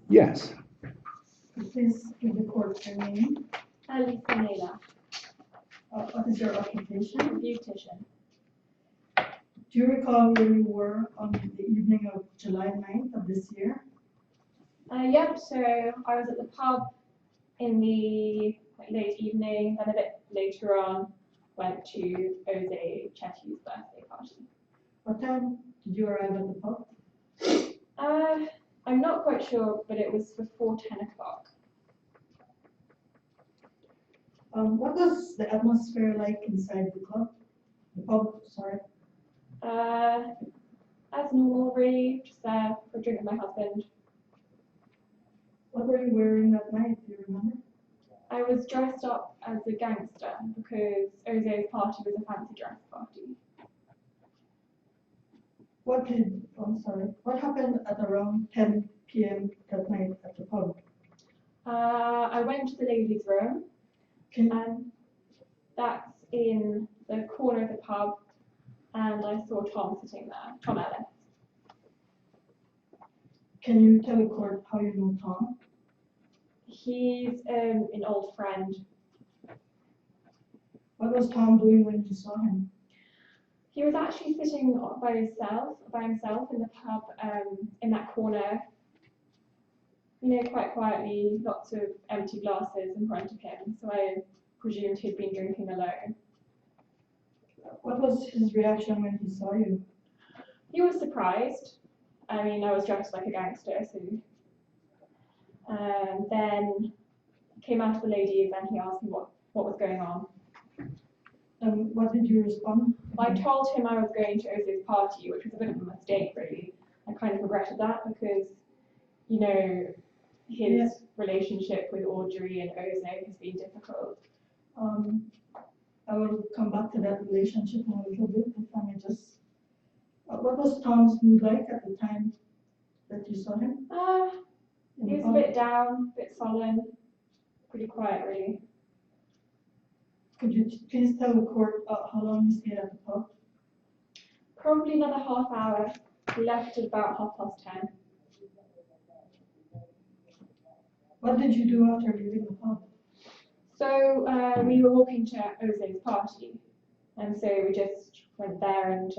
Yes. Please give the court your name. Lisa Naylor, What is your occupation? beautician. Do you recall where you were on the evening of July 9th of this year? Yep, so I was at the pub in the late evening, then a bit later on went to Jose Chetty's birthday party. What time did you arrive at the pub? I'm not quite sure, but it was before 10 o'clock. What was the atmosphere like inside the club? The pub, sorry. As normal, really, just there for a drink with my husband. What were you wearing that night, do you remember? I was dressed up as a gangster because Jose's party was a fancy dress party. What happened at around 10 p.m. that night at the pub? I went to the ladies' room, and that's in the corner of the pub, and I saw Tom sitting there, Tom Ellis. Can you tell the court how you know Tom? He's an old friend. What was Tom doing when you saw him? He was actually sitting by himself in the pub, in that corner, quite quietly, lots of empty glasses in front of him, so I presumed he'd been drinking alone. What was his reaction when he saw you? He was surprised. I mean, I was dressed like a gangster, so. Then came out to the ladies and he asked me what was going on. What did you respond? I told him I was going to Jose's party, which was a bit of a mistake, really. I kind of regretted that because, his relationship with Audrey and Jose has been difficult. I will come back to that relationship in a little bit, if I may just. What was Tom's mood like at the time that you saw him? He was a bit down, a bit sullen, pretty quiet, really. Could you please tell the court how long you stayed at the pub? Probably another half hour. We left at about 10:30. What did you do after leaving the pub? So we were walking to Jose's party, and so we just went there, and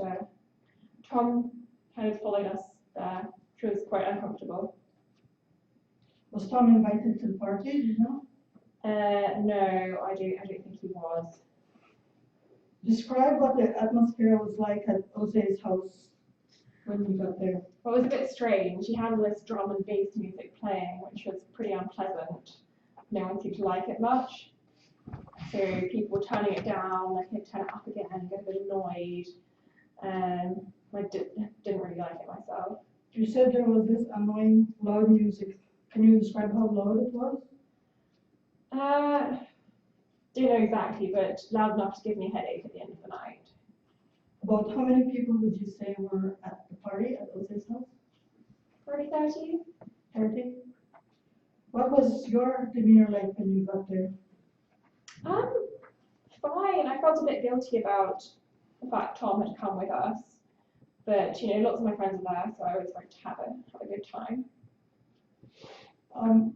Tom kind of followed us there, which was quite uncomfortable. Was Tom invited to the party, do you know? No, I don't think he was. Describe what the atmosphere was like at Jose's house when you got there. Well, it was a bit strange. He had all this drum and bass music playing, which was pretty unpleasant. No one seemed to like it much. So people were turning it down, like he'd turn it up again, get a bit annoyed. I didn't really like it myself. You said there was this annoying loud music. Can you describe how loud it was? Don't know exactly, but loud enough to give me a headache at the end of the night. About how many people would you say were at the party at Jose's house? Probably 30. 30? What was your demeanor like when you got there? Fine. I felt a bit guilty about the fact Tom had come with us, but lots of my friends were there, so I always like to have a good time.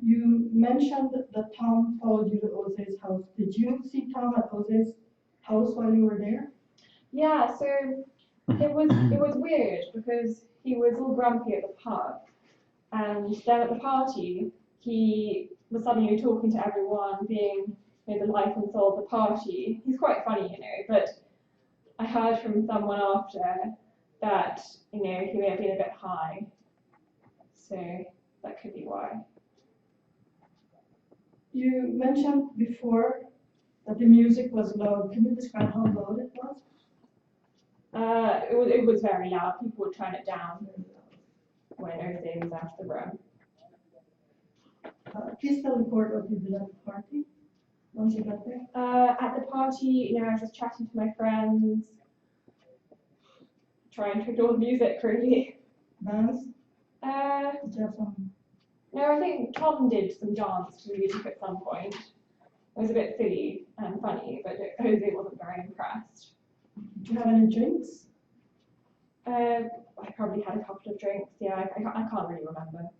You mentioned that Tom followed you to Jose's house. Did you see Tom at Jose's house while you were there? Yeah, so it was weird because he was all grumpy at the pub, and then at the party he was suddenly talking to everyone, being the life and soul of the party. He's quite funny, but I heard from someone after that he may have been a bit high, so that could be why. You mentioned before that the music was loud. Can you describe how loud it was? It was very loud. People would turn it down when Jose was out of the room. Please tell the court what you did at the party once you got there. At the party, I was just chatting to my friends, trying to ignore the music, really. Dance? Did you have some? No, I think Tom did some dance to the music at some point. It was a bit silly and funny, but Jose wasn't very impressed. Did you have any drinks? I probably had a couple of drinks, yeah, I can't really remember.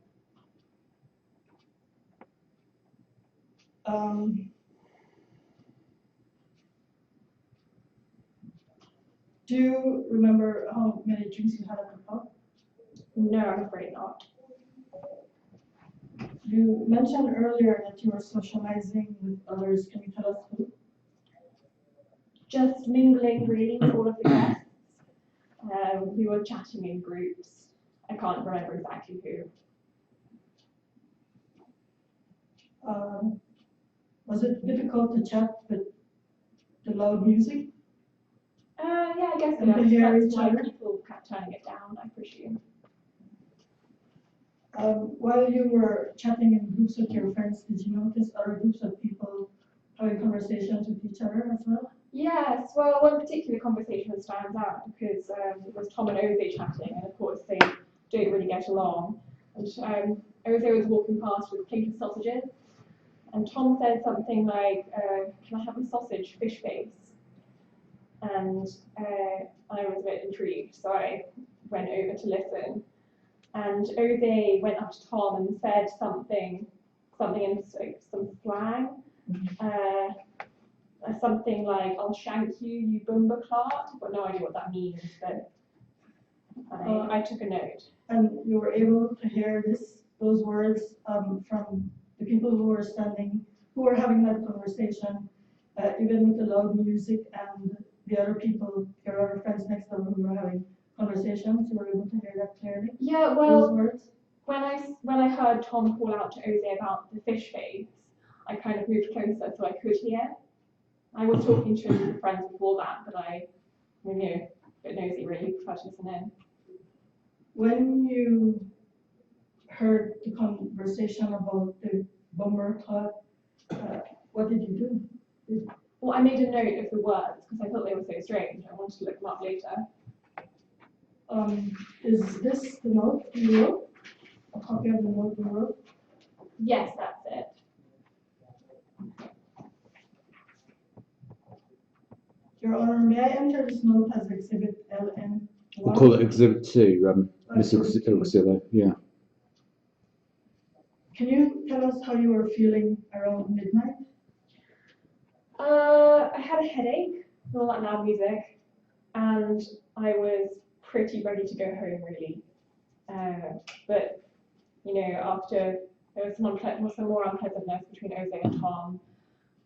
Do you remember how many drinks you had at the pub? No, I'm afraid not. You mentioned earlier that you were socializing with others. Can you tell us who? Just mingling really with all of the guests. We were chatting in groups. I can't remember exactly who. Was it difficult to chat with the loud music? Yeah, I guess And to hear that's each why other? people kept turning it down, I presume. While you were chatting in groups with your friends, did you notice other groups of people having conversations with each other as well? Yes, well, one particular conversation stands out because it was Tom and Ose chatting, and of course they don't really get along. And Ose was walking past with a plate of sausages, and Tom said something like, "Can I have a sausage, fish face?" And I was a bit intrigued, so I went over to listen. And Ose went up to Tom and said something in some slang. Something like, "I'll shank you, you bumba clot." I've got no idea what that means, but I took a note. And you were able to hear those words from the people who were having that conversation, even with the loud music and the other people, your other friends next to them who were having conversations. You were able to hear that clearly. Yeah, Those well, words. when I heard Tom call out to Ose about the fish face, I kind of moved closer so I could hear. I was talking to a group of friends before that, but I mean, you know, a bit nosy really, prefer to listen in. When you heard the conversation about the bomber club, what did you do? Well, I made a note of the words because I thought they were so strange. I wanted to look them up later. Is this the note you wrote? A copy of the note you wrote? Yes, that's it. Your Honor, may I enter this note as Exhibit LN1? We'll call it Exhibit 2, Miss Exhibit 2. Auxilio, yeah. Can you tell us how you were feeling around midnight? I had a headache with all that loud music, and I was pretty ready to go home, really. But you know, after there was some more unpleasantness between Ose and Tom,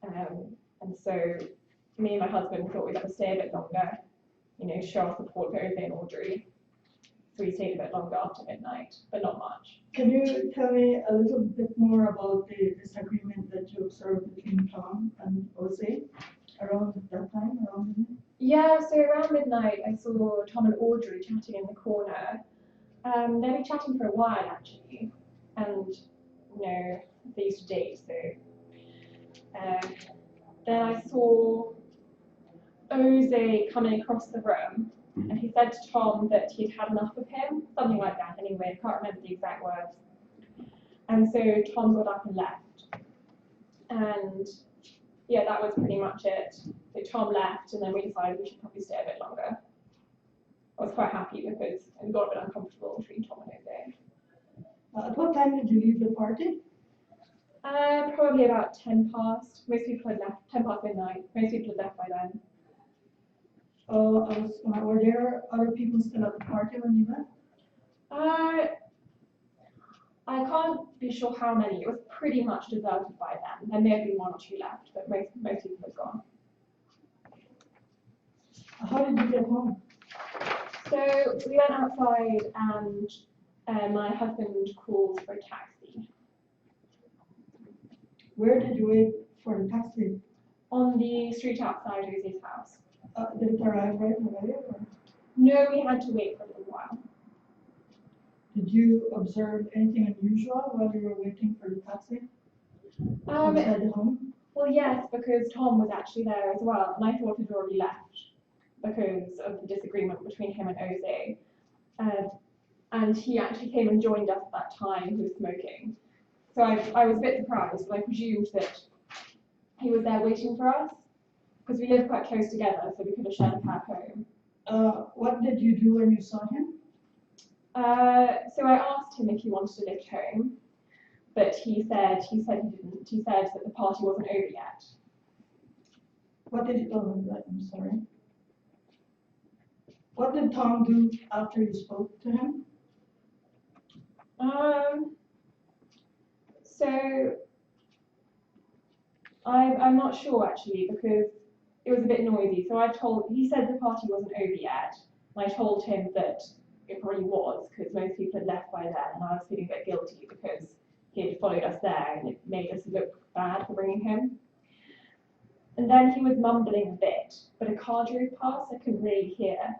and so me and my husband thought we'd better stay a bit longer. You know, show our support for Ose and Audrey. So we stayed a bit longer after midnight, but not much. Can you tell me a little bit more about the disagreement that you observed between Tom and Ose around that time, around midnight? Yeah, so around midnight I saw Tom and Audrey chatting in the corner. They'd been chatting for a while actually, and you know, they used to date, so then I saw Ose coming across the room, and he said to Tom that he'd had enough of him, something like that anyway, I can't remember the exact words. And so Tom got up and left. And yeah, that was pretty much it. So Tom left, and then we decided we should probably stay a bit longer. I was quite happy because it got a bit uncomfortable between Tom and Ose. At what time did you leave the party? Probably about 10 past. Most people had left, 10 past midnight. Most people had left by then. Were there other people still at the party when you left? I can't be sure how many. It was pretty much deserted by then. There may have been one or two left, but most people had gone. How did you get home? So we went outside and my husband called for a taxi. Where did you wait for the taxi? On the street outside Ose's house. Did it arrive right away? Or? No, we had to wait for a little while. Did you observe anything unusual while you were waiting for the taxi outside the home? Well, yes, because Tom was actually there as well, and I thought he'd already left because of the disagreement between him and Ose. And he actually came and joined us at that time. He was smoking. So I was a bit surprised, but I presumed that he was there waiting for us because we lived quite close together, so we could have shared a cab home. What did you do when you saw him? So I asked him if he wanted to lift home, but he said he didn't. He said that the party wasn't over yet. What did I'm sorry. What did Tom do after you spoke to him? So I'm not sure actually, because it was a bit noisy. So he said the party wasn't over yet, and I told him that it probably was, because most people had left by then, and I was feeling a bit guilty because he had followed us there, and it made us look bad for bringing him. And then he was mumbling a bit, but a car drove past, I couldn't really hear.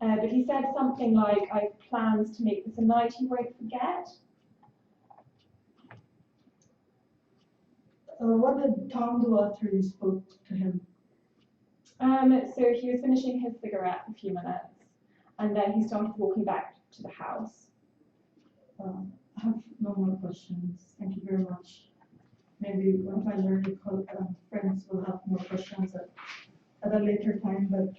But he said something like, "I have plans to make this a night he won't forget." What did Tom do after you spoke to him? So he was finishing his cigarette for a few minutes, and then he started walking back to the house. I have no more questions. Thank you very much. Maybe one of my learning friends will have more questions at a later time, but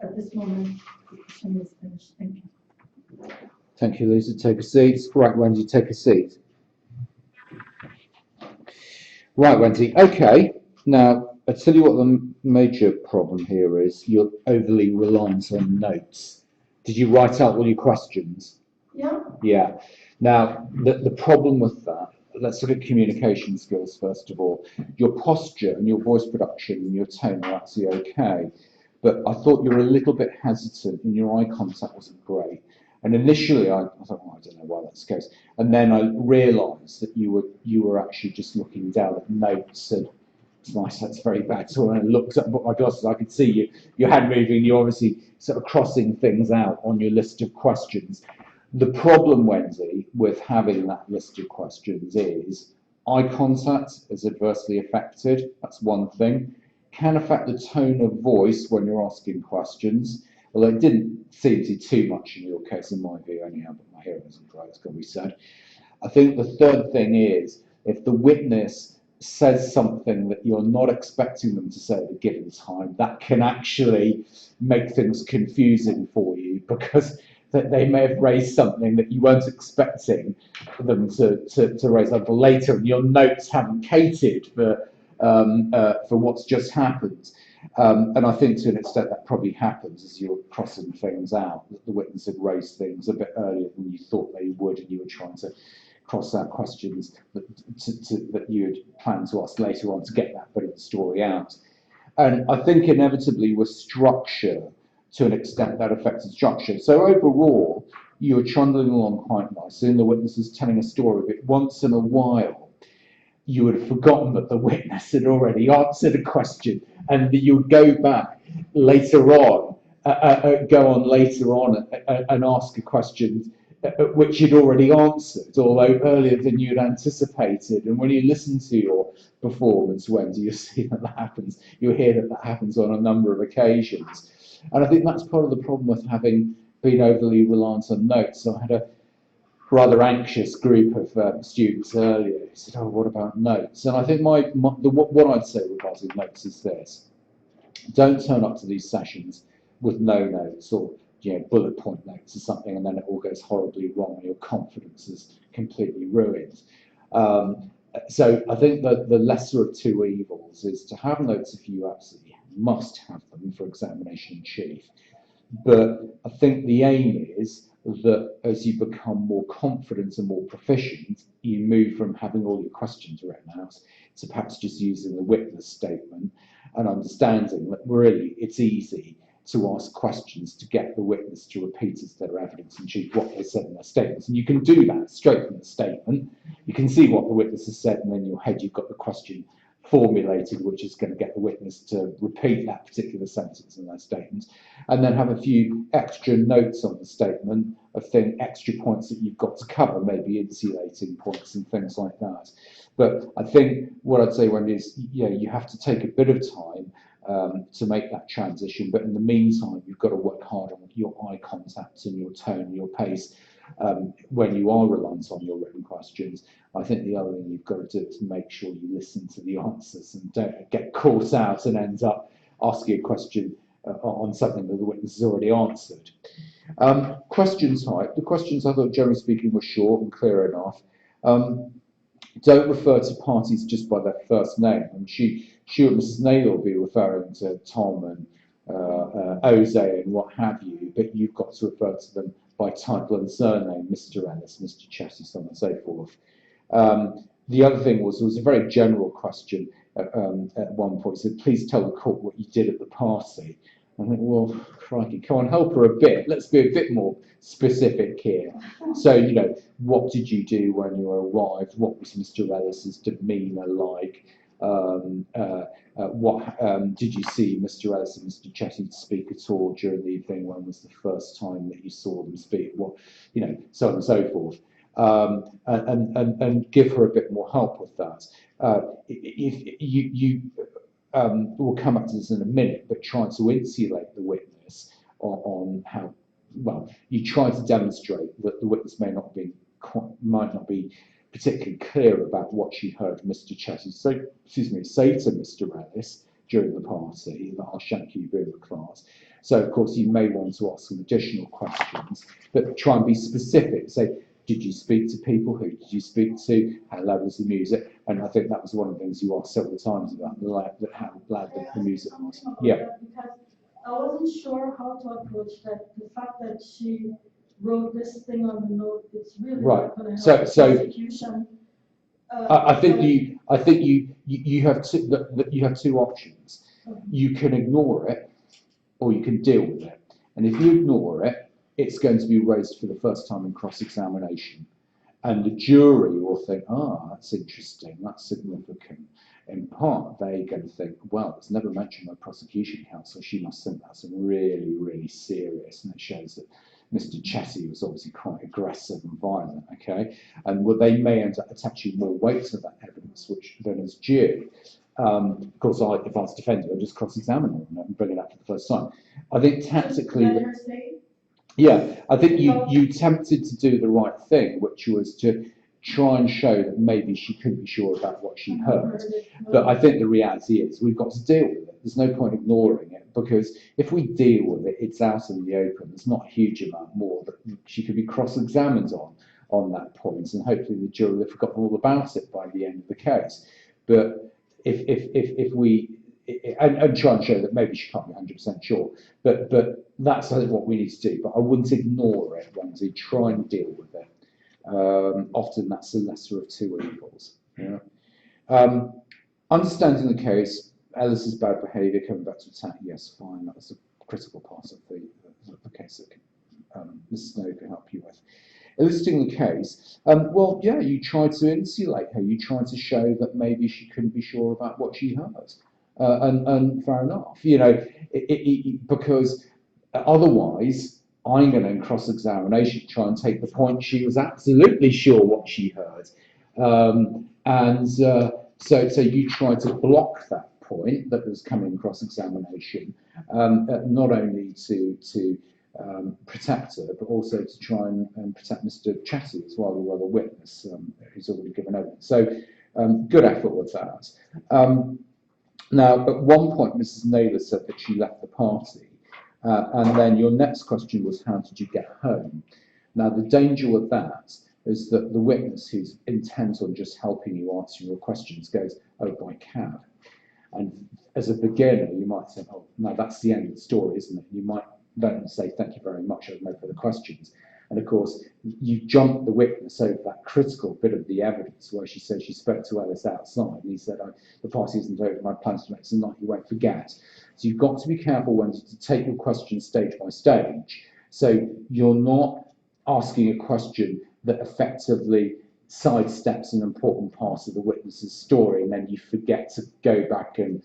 at this moment, the question is finished. Thank you. Thank you, Lisa. Take a seat. Right, Wendy, take a seat. Right, Wendy. Okay. Now, I tell you what the major problem here is. You're overly reliant on notes. Did you write out all your questions? Yeah. Yeah. Now, the problem with that, let's look at communication skills first of all. Your posture and your voice production and your tone are actually okay. But I thought you were a little bit hesitant and your eye contact wasn't great. And initially I thought, oh, I don't know why that's the case. And then I realised that you were actually just looking down at notes and it's nice, that's very bad. So when I looked up my glasses, I could see your hand moving, you're obviously sort of crossing things out on your list of questions. The problem, Wendy, with having that list of questions is eye contact is adversely affected. That's one thing. Can affect the tone of voice when you're asking questions. Although it didn't seem to be too much in your case, in my view, anyhow, but my hearing isn't great, it's got to be said. I think the third thing is if the witness says something that you're not expecting them to say at a given time, that can actually make things confusing for you because that they may have raised something that you weren't expecting them to raise up later, and your notes haven't catered for what's just happened. And I think to an extent that probably happens as you're crossing things out, that the witness had raised things a bit earlier than you thought they would, and you were trying to cross out questions that you had planned to ask later on to get that bit of the story out. And I think inevitably with structure, to an extent that affected structure. So overall, you were trundling along quite nicely, and the witness was telling a story, but once in a while, you would have forgotten that the witness had already answered a question, and that you would go back later on, and ask a question which you'd already answered, although earlier than you'd anticipated. And when you listen to your performance, Wendy, you see that happens. You hear that happens on a number of occasions. And I think that's part of the problem with having been overly reliant on notes. So I had a rather anxious group of students earlier who said, "Oh, what about notes?" And I think what I'd say regarding notes is this: don't turn up to these sessions with no notes or bullet point notes or something, and then it all goes horribly wrong and your confidence is completely ruined. So I think that the lesser of two evils is to have notes if you absolutely must have them for examination in chief. But I think the aim is that as you become more confident and more proficient, you move from having all your questions written out to perhaps just using the witness statement and understanding that really it's easy to ask questions to get the witness to repeat as their evidence in chief what they said in their statements. And you can do that straight from the statement. You can see what the witness has said, and then in your head you've got the question formulated, which is going to get the witness to repeat that particular sentence in their statement, and then have a few extra notes on the statement of extra points that you've got to cover, maybe insulating points and things like that. But I think what I'd say, Wendy, is you have to take a bit of time to make that transition, but in the meantime you've got to work hard on your eye contact and your tone and your pace when you are reliant on your written questions. I think the other thing you've got to do is make sure you listen to the answers and don't get caught out and end up asking a question on something that the witness has already answered. Question type. The questions I thought, generally speaking, were short and clear enough. don't refer to parties just by their first name. And she and Mrs. Naylor will be referring to Tom and Jose and what have you, but you've got to refer to them by title and surname, Mr. Ellis, Mr. Chessie, so on and so forth. The other thing was, there was a very general question at one point. It said, please tell the court what you did at the party. I think, well, crikey, come on, help her a bit. Let's be a bit more specific here. So, you know, what did you do when you arrived? What was Mr. Ellis's demeanour like? Did you see Mr. Ellis and Mr. Chessie speak at all during the evening? When was the first time that you saw them speak? What, you know, so on and so forth. And give her a bit more help with that. If you we'll come back to this in a minute, but try to insulate the witness on how well you try to demonstrate that the witness might not be particularly clear about what she heard Mr. Chessie say to Mr. Ellis during the party, that I'll shank you in the class. So of course you may want to ask some additional questions, but try and be specific. Say, did you speak to people? Who did you speak to? How loud was the music? And I think that was one of the things you asked several times about how loud the music was. Yeah. Because I wasn't sure how to approach that. The fact that she wrote this thing on the note, it's really Right. not going to So help the prosecution. I think you have two options. You can ignore it, or you can deal with it. And if you ignore it, it's going to be raised for the first time in cross-examination. And the jury will think, that's interesting, that's significant. In part, they're going to think, well, it's never mentioned by prosecution counsel, she must think that's really, really serious. And it shows that Mr. Chessie was obviously quite aggressive and violent, okay? And they may end up attaching more weight to that evidence, than is due. Of course, if I was defending, I'd just cross-examine her and bring it up for the first time. I think tactically... Yeah, I think you attempted to do the right thing, which was to try and show that maybe she couldn't be sure about what she heard. But I think the reality is we've got to deal with it. There's no point ignoring it, because if we deal with it, it's out in the open. There's not a huge amount more that she could be cross-examined on that point, and hopefully the jury will have forgotten all about it by the end of the case. But if we and try and show that maybe she can't be 100% sure, but that's what we need to do. But I wouldn't ignore it, Wendy. Try and deal with it. Often that's the lesser of two evils. Yeah. Understanding the case, Ellis's bad behaviour, coming back to attack. Yes, fine. That was a critical part of the case that Mrs. Snow can help you with. Eliciting the case, well, yeah, you tried to insulate her. You tried to show that maybe she couldn't be sure about what she heard. And fair enough, you know, because otherwise I'm going to, in cross-examination, try and take the point she was absolutely sure what she heard. So you try to block that point that was coming in cross-examination, not only to protect her, but also to try and protect Mr. Chessie as well, the other witness who's already given evidence. So good effort with that. Now, at one point, Mrs. Naylor said that she left the party, and then your next question was, how did you get home? Now, the danger with that is that the witness who's intent on just helping you answer your questions goes, oh, by cab. And as a beginner, you might think, oh, no, that's the end of the story, isn't it? You might then say, thank you very much, I have no further questions. And of course, you jump the witness over that critical bit of the evidence where she said she spoke to Ellis outside, and he said, the party isn't over, my plans to make some night you won't forget. So you've got to be careful when to take your questions stage by stage. So you're not asking a question that effectively sidesteps an important part of the witness's story, and then you forget to go back and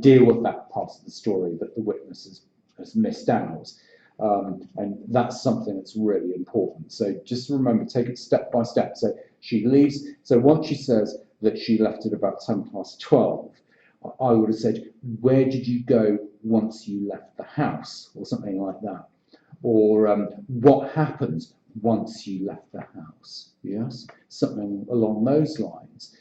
deal with that part of the story that the witness has missed out. And that's something that's really important. So just remember, take it step by step. So she leaves. So once she says that she left at about 12:10, I would have said, where did you go once you left the house, or something like that? Or what happened once you left the house? Yes, something along those lines.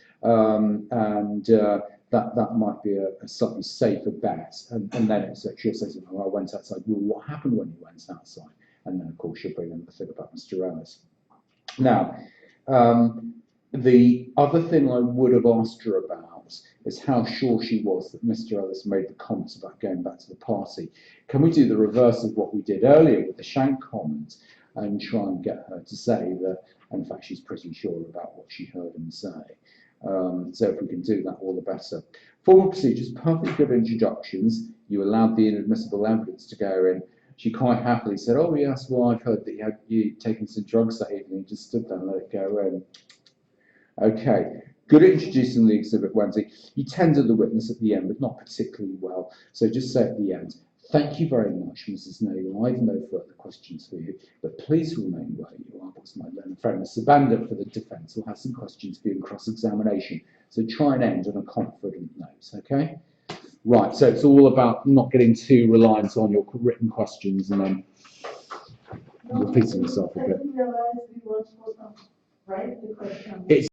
That might be a slightly safer bet. And then she'll say something, I went outside. Well, what happened when you went outside? And then, of course, she'll bring in the thing about Mr. Ellis. Now, The other thing I would have asked her about is how sure she was that Mr. Ellis made the comments about going back to the party. Can we do the reverse of what we did earlier with the Shank comment and try and get her to say that, in fact, she's pretty sure about what she heard him say? So if we can do that, all the better. Formal procedures, perfectly good introductions. You allowed the inadmissible evidence to go in. She quite happily said, "Oh yes, well I've heard that you'd taken some drugs that evening." Just stood there and let it go in. Okay, good at introducing the exhibit, Wendy. You tendered the witness at the end, but not particularly well. So just say at the end, "Thank you very much, Mrs. Nagle. I have no further questions for you, but please remain where you are, because my learned friend, Mr. Banda, for the defence, will have some questions for you in cross-examination." So try and end on a confident note, okay? Right, so it's all about not getting too reliant on your written questions and then repeating yourself a I bit. didn't realize we were supposed to write the question. It's